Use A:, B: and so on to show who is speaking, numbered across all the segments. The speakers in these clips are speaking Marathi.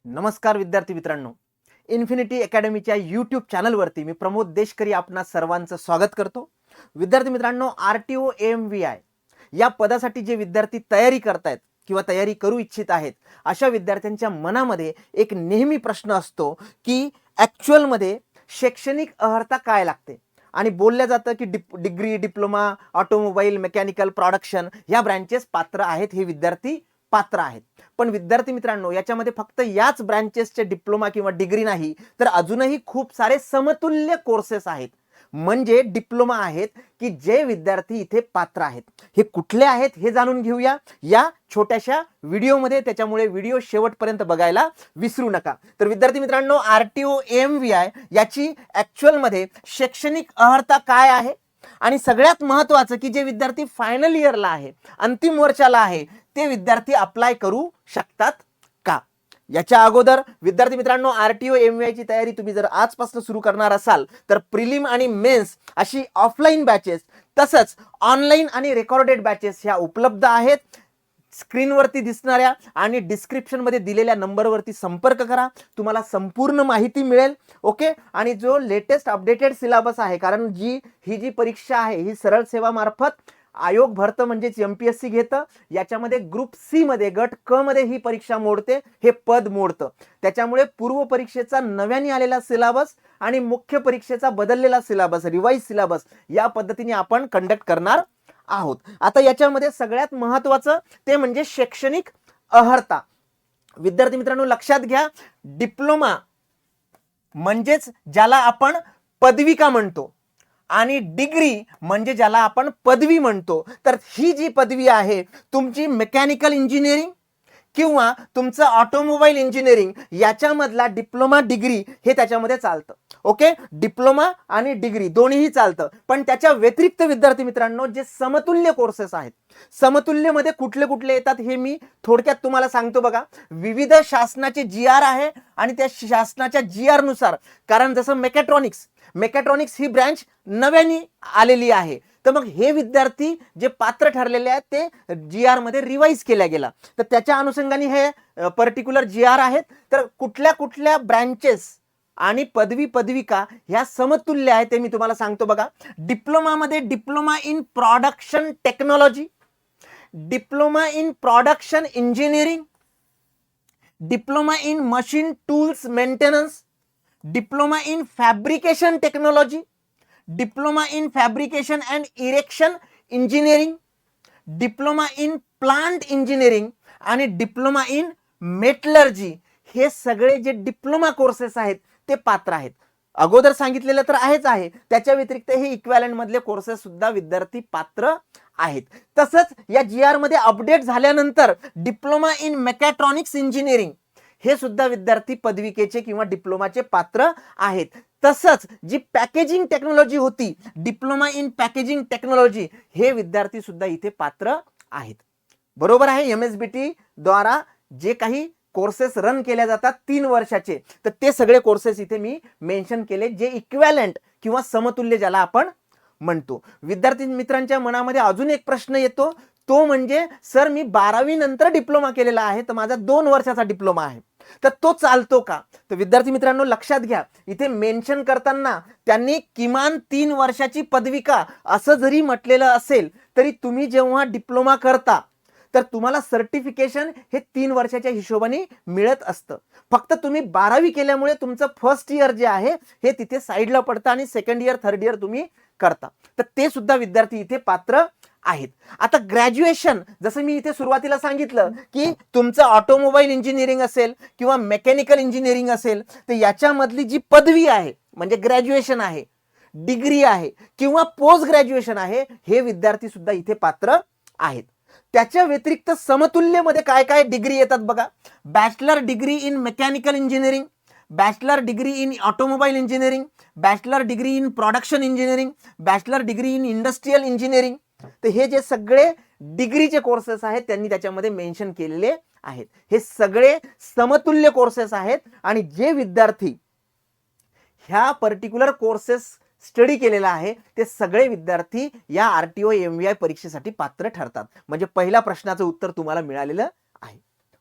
A: नमस्कार विद्यार्थी मित्रांनो, इन्फिनिटी अकॅडमीच्या यूट्यूब चॅनलवरती मी प्रमोद देशकरी आपणा सर्वांचं स्वागत करतो. विद्यार्थी मित्रांनो, RTO AMVI या पदासाठी जे विद्यार्थी तयारी करतायत किंवा तयारी करू इच्छित आहेत, अशा विद्यार्थ्यांच्या मनामध्ये एक नेहमी प्रश्न असतो की ॲक्च्युअलमध्ये शैक्षणिक अर्हता काय लागते. आणि बोलल्या जातं की degree, diploma, automobile, mechanical, production या ब्रँचेस पात्र आहेत, हे विद्यार्थी पात्र आहेत. पण विद्यार्थी मित्रांनो, याच्यामध्ये फक्त याच ब्रँचेसचे डिप्लोमा किंवा डिग्री नाही, तर अजूनही खूप सारे समतुल्य कोर्सेस आहेत, म्हणजे डिप्लोमा आहेत, की जे विद्यार्थी इथे पात्र आहेत. हे कुठले आहेत हे जाणून घेऊया या छोट्याशा व्हिडिओमध्ये. त्याच्यामुळे व्हिडिओ शेवटपर्यंत बघायला विसरू नका. तर विद्यार्थी मित्रांनो, RTO AMVI याची ॲक्च्युअलमध्ये शैक्षणिक अर्हता काय आहे, आणि सगळ्यात महत्त्वाचं की जे विद्यार्थी फायनल इयरला आहे, अंतिम वर्षाला आहे, ते विद्यार्थी अप्लाय करू शकतात का. याच्या अगोदर विद्यार्थी मित्रांनो, RTO AMVI ची तयारी तुम्ही जर आजपासून सुरू करणार असाल तर प्रिलिम आणि मेन्स अशी ऑफलाईन बॅचेस, तसंच ऑनलाईन आणि रेकॉर्डेड बॅचेस ह्या उपलब्ध आहेत. स्क्रीनवरती दिसणाऱ्या आणि डिस्क्रिप्शनमध्ये दिलेल्या नंबरवरती संपर्क करा, तुम्हाला संपूर्ण माहिती मिळेल. ओके. आणि जो लेटेस्ट अपडेटेड सिलेबस आहे, कारण ही जी परीक्षा आहे ही सरळ सेवा मार्फत आयोग भरतं, म्हणजेच MPSC घेतं. याच्यामध्ये ग्रुप सी मध्ये, गट क मध्ये ही परीक्षा मोडते, हे पद मोडतं. त्याच्यामुळे पूर्व परीक्षेचा नव्याने आलेला सिलेबस आणि मुख्य परीक्षेचा बदललेला सिलेबस, रिवाइज सिलेबस या पद्धतीने आपण कंडक्ट करणार आहोत. आता याच्यामध्ये सगळ्यात महत्त्वाचं ते म्हणजे शैक्षणिक अर्हता. विद्यार्थी मित्रांनो, लक्षात घ्या, डिप्लोमा म्हणजेच ज्याला आपण पदविका म्हणतो आणि डिग्री म्हणजे ज्याला आपण पदवी म्हणतो. तर ही जी पदवी आहे, तुमची मेकॅनिकल इंजिनिअरिंग किंवा तुमचं ऑटोमोबाईल इंजिनिअरिंग याच्यामधला डिप्लोमा, डिग्री हे त्याच्यामध्ये चालतं. ओके. डिप्लोमा आणि डिग्री दोन्हीही चालतं. पण त्याच्या व्यतिरिक्त विद्यार्थी मित्रांनो, जे समतुल्य कोर्सेस आहेत, समतुल्यमध्ये कुठले कुठले येतात हे मी थोडक्यात तुम्हाला सांगतो बघा. विविध शासनाचे GR आहे आणि त्या शासनाच्या GR नुसार, कारण जसं मेकॅट्रॉनिक्स ही ब्रँच नव्याने आलेली आहे, तर मग हे विद्यार्थी जे पात्र ठरलेले आहेत ते GR मध्ये रिवाइज केल्या गेला, तर त्याच्या अनुषंगाने हे पर्टिक्युलर GR आहेत. तर कुठल्या कुठल्या ब्रँचेस आणि पदविका ह्या समतुल्य आहेत ते मी तुम्हाला सांगतो बघा. डिप्लोमामध्ये diploma in production technology, diploma in production engineering, diploma in machine tools maintenance, diploma in fabrication technology, diploma in fabrication and erection engineering, diploma in plant engineering आणि डिप्लोमा इन मेटलर्जी. हे सगळे जे डिप्लोमा कोर्सेस आहेत ते पात्र आहेत. अगोदर सांगितलेलं तर आहे, त्याच्या व्यतिरिक्त हे इक्वॅलंट मधले कोर्सेस सुद्धा विद्यार्थी पात्र आहेत. तसंच या GR मध्ये अपडेट झाल्यानंतर डिप्लोमा इन मेकॅट्रॉनिक्स इंजिनिअरिंग हे सुद्धा विद्यार्थी पदविकेचे किंवा डिप्लोमाचे पात्र आहेत. तसंच जी पॅकेजिंग टेक्नॉलॉजी होती, डिप्लोमा इन पॅकेजिंग टेक्नॉलॉजी, हे विद्यार्थी सुद्धा इथे पात्र आहेत. बरोबर आहे. MSBT द्वारा जे काही कोर्सेस रन केल्या जातात 3 वर्षाचे, तर ते सगळे कोर्सेस इथे मी मेन्शन केले, जे इक्वॅलंट किंवा समतुल्य ज्याला आपण म्हणतो. विद्यार्थी मित्रांच्या मनामध्ये अजून एक प्रश्न येतो, तो म्हणजे सर मी 12वी नंतर डिप्लोमा केलेला आहे, तर माझा 2 वर्षाचा डिप्लोमा आहे, तर तो चालतो का. तर विद्यार्थी मित्रांनो, लक्षात घ्या, इथे मेन्शन करताना त्यांनी किमान 3 वर्षाची पदविका असं जरी म्हटलेलं असेल, तरी तुम्ही जेव्हा डिप्लोमा करता तर तुम्हाला सर्टिफिकेशन हे 3 वर्षाच्या हिशोबाने मिळत असतं. फक्त तुम्ही 12वी केल्यामुळे तुमचं फर्स्ट इयर जे आहे हे तिथे साईडला पडतं आणि सेकंड इयर, थर्ड इयर तुम्ही करता, तर ते सुद्धा विद्यार्थी इथे पात्र आहेत. आता ग्रॅज्युएशन, जसं मी इथे सुरुवातीला सांगितलं की तुमचं ऑटोमोबाईल इंजिनिअरिंग असेल किंवा मेकॅनिकल इंजिनिअरिंग असेल, तर याच्यामधली जी पदवी आहे म्हणजे ग्रॅज्युएशन आहे, डिग्री आहे किंवा पोस्ट ग्रॅज्युएशन आहे, हे विद्यार्थी सुद्धा इथे पात्र आहेत. त्याच्या व्यतिरिक्त समतुल्यमध्ये काय काय डिग्री येतात बघा. Bachelor degree in mechanical engineering, bachelor degree in automobile engineering, bachelor degree in production engineering, bachelor degree in industrial engineering. तर हे जे सगळे डिग्रीचे कोर्सेस आहेत त्यांनी त्याच्यामध्ये मेन्शन केलेले आहेत. हे सगळे समतुल्य कोर्सेस आहेत आणि जे विद्यार्थी ह्या पर्टिक्युलर कोर्सेस स्टडी केलेला आहे ते सगळे विद्यार्थी या RTO AMVI परीक्षेसाठी पात्र ठरतात. म्हणजे पहिल्या प्रश्नाचं उत्तर तुम्हाला मिळालेलं आहे.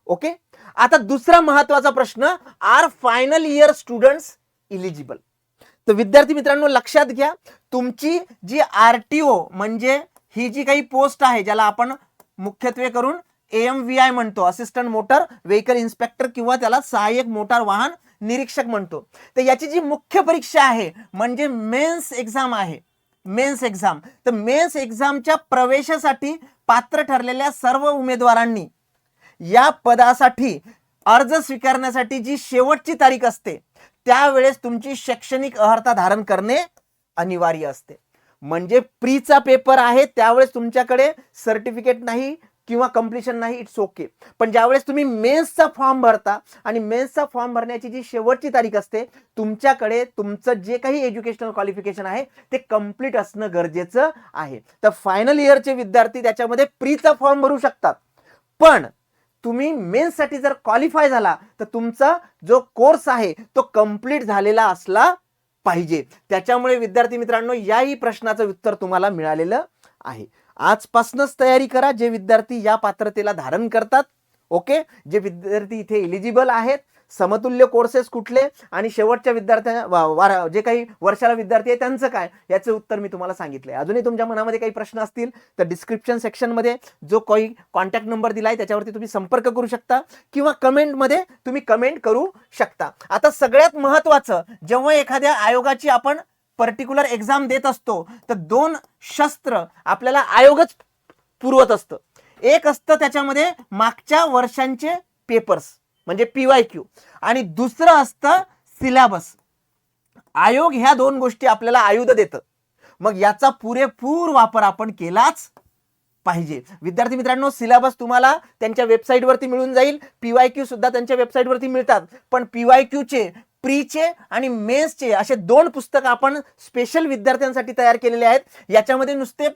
A: ओके. आता दुसरा महत्वाचा प्रश्न, are final year students eligible? तर विद्यार्थी मित्रांनो लक्षात घ्या, तुमची जी आरटीओ म्हणजे ही जी काही पोस्ट आहे ज्याला आपण मुख्यत्वे करून AMVI म्हणतो, असिस्टंट मोटर व्हेकल इन्स्पेक्टर किंवा त्याला सहाय्यक मोटार वाहन निरीक्षक म्हणतो. तर याची जी मुख्य परीक्षा आहे म्हणजे मेन्स एक्झाम आहे, मेन्स एक्झाम. तर मेन्स एक्झामच्या प्रवेशासाठी पात्र ठरलेल्या सर्व उमेदवारांनी या पदासाठी अर्ज स्वीकारण्यासाठी जी शेवटची तारीख असते त्यावेळेस तुमची शैक्षणिक अर्हता धारण करणे अनिवार्य असते. म्हणजे प्रीचा पेपर आहे त्यावेळेस तुमच्याकडे सर्टिफिकेट नाही किंवा कंप्लीशन नाही, इट्स ओके. पण ज्यावेळेस तुम्ही मेन्सचा फॉर्म भरता आणि मेन्सचा फॉर्म भरण्याची जी शेवटची तारीख असते तुमच्याकडे तुमचं जे काही एज्युकेशनल क्वालिफिकेशन आहे ते कंप्लीट असणं गरजेचं आहे. तर फायनल इयरचे विद्यार्थी त्याच्यामध्ये प्रीचा फॉर्म भरू शकतात, पण तुम्ही मेन्ससाठी जर क्वालिफाय झाला तर तुमचा जो कोर्स आहे तो कंप्लीट झालेला असला पाहिजे. त्याच्यामुळे विद्यार्थी मित्रांनो याही प्रश्नाचं उत्तर तुम्हाला मिळालेलं आहे. आजपासूनच तयारी करा जे विद्यार्थी या पात्रतेला धारण करतात. ओके, जे विद्यार्थी इथे एलिजिबल आहेत, समतुल्य कोर्सेस कुठले आणि शेवटच्या विद्यार्थ्यांना जे काही वर्षाला विद्यार्थी आहे त्यांचं काय, याचं उत्तर मी तुम्हाला सांगितलंय. अजूनही तुमच्या मनामध्ये काही प्रश्न असतील तर डिस्क्रिप्शन सेक्शनमध्ये जो काही कॉन्टॅक्ट नंबर दिलाय त्याच्यावरती तुम्ही संपर्क करू शकता किंवा कमेंटमध्ये तुम्ही कमेंट करू शकता. आता सगळ्यात महत्त्वाचं, जेव्हा एखाद्या आयोगाची आपण पर्टिक्युलर एक्झाम देत असतो तर दोन शस्त्र आपल्याला आयोगच पुरवत असतं. एक असतं त्याच्यामध्ये मागच्या वर्षांचे पेपर्स म्हणजे PYQ आणि दुसरं असतं सिलेबस. आयोग ह्या दोन गोष्टी आपल्याला आयुध देतं, मग याचा पुरेपूर वापर आपण केलाच पाहिजे. विद्यार्थी मित्रांनो सिलेबस तुम्हाला त्यांच्या वेबसाईटवरती मिळून जाईल, PYQ सुद्धा त्यांच्या वेबसाईटवरती मिळतात. पण PYQचे, प्रीचे आणि मेन्सचे असे दोन पुस्तकं आपण स्पेशल विद्यार्थ्यांसाठी तयार केलेले आहेत. याच्यामध्ये नुसते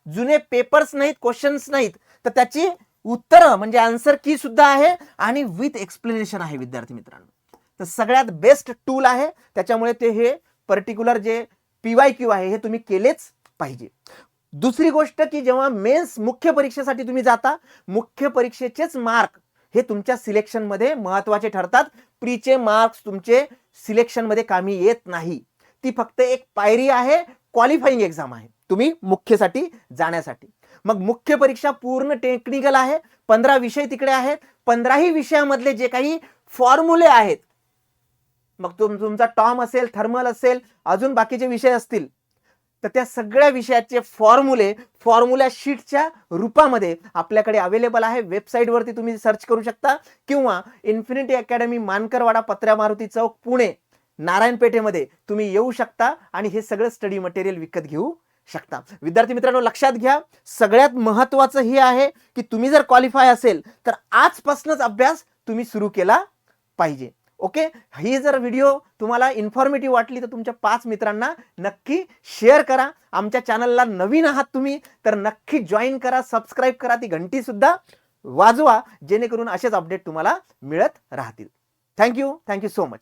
A: जुने पेपर्स नाहीत, क्वेश्चन्स नाहीत, तर त्याची उत्तरं म्हणजे आन्सर की सुद्धा आहे आणि विथ एक्सप्लेनेशन आहे विद्यार्थी मित्रांनो. तर सगळ्यात बेस्ट टूल आहे, त्याच्यामुळे ते हे पर्टिक्युलर जे PYQ आहे हे तुम्ही केलेच पाहिजे. दुसरी गोष्ट की जेव्हा मेन्स मुख्य परीक्षेसाठी तुम्ही जाता, मुख्य परीक्षेचेच मार्क हे तुमच्या सिलेक्शन मध्ये महत्वाचे ठरतात. प्रीचे मार्क्स तुमचे सिलेक्शन मध्ये कामी येत नाही. ती फक्त एक पायरी आहे, क्वालिफाईंग एक्झाम आहे तुम्ही मुख्यसाठी जाण्यासाठी. मग मुख्य परीक्षा पूर्ण टेक्निकल आहे, 15 विषय तिकडे आहेत. 15ही विषयामधले जे काही फॉर्म्युले आहेत, मग तुमचा टॉम असेल, थर्मल असेल, अजून बाकीचे विषय असतील, तर त्या सगळ्या विषयाचे फॉर्म्युला शीटच्या रूपामध्ये आपल्याकडे अवेलेबल आहे. वेबसाईटवरती तुम्ही सर्च करू शकता किंवा इन्फिनिटी अकॅडमी, मानकरवाडा, पत्र्या मारुती चौक, पुणे, नारायणपेठेमध्ये तुम्ही येऊ शकता आणि हे सगळं स्टडी मटेरियल विकत घेऊ शकता. विद्यार्थी मित्रांनो लक्षात घ्या, सगळ्यात महत्त्वाचं हे आहे की तुम्ही जर क्वालिफाय असेल तर आजपासूनच अभ्यास तुम्ही सुरू केला पाहिजे. ओके, ही जर व्हिडिओ तुम्हाला इन्फॉर्मेटिव्ह वाटली तर तुमच्या 5 मित्रांना नक्की शेअर करा. आमच्या चॅनलला नवीन आहात तुम्ही तर नक्की जॉईन करा, सबस्क्राईब करा, ती घंटी सुद्धा वाजवा जेणेकरून असेच अपडेट तुम्हाला मिळत राहतील. Thank you so much.